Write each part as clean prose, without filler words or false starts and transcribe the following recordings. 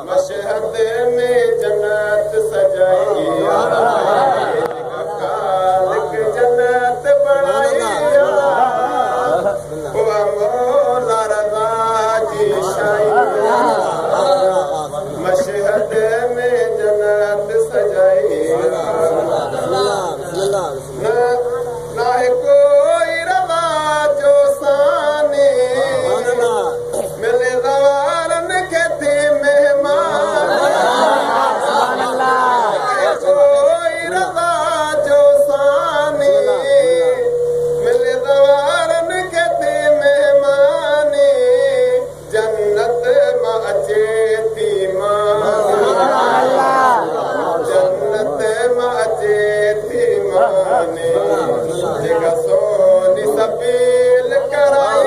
Mashhad में जन्नत सजाई, जन्नत बनाई, मौला रज़ा जी शाही, मशहद में जन्नत सजाई, ना कोई रज़ा जो सानी मिले ज़वारन के थे मेहमान, कोई रज़ा जो सानी मिले ज़वारन के थे मेहमान, जन्नत में अचे थी जन्नत में अचे थी माने, जगह सोनी सबील कराई,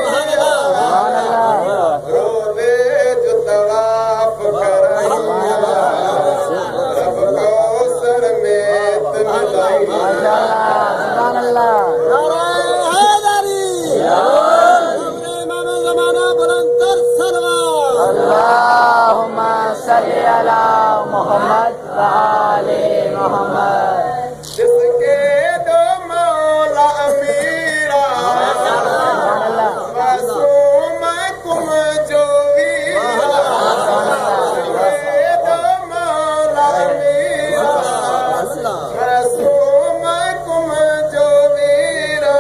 रोज़े जो तवाफ कराई, रब कौसर में मिलाई, अल्लाहुम्मा सल्ली अला मोहम्मद व आले मोहम्मद। जिसके दो मौला अमीरा, मासूम कुम जो वीरा, जिसके दो मौला अमीरा, मासूम कुम जो वीरा,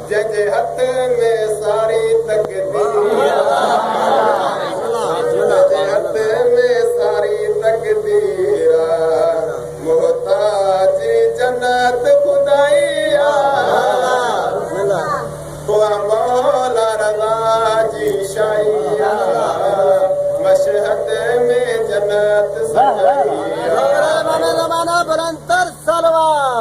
जंहिंजे हथ में सारी तकदीर, जंहिंजे हथ में सारी तकदीर, मोहताज जन्नत खुदाइया, मौला रज़ा जी शाइया, मशहद में जन्नत सजाई, बुलंद सलवार।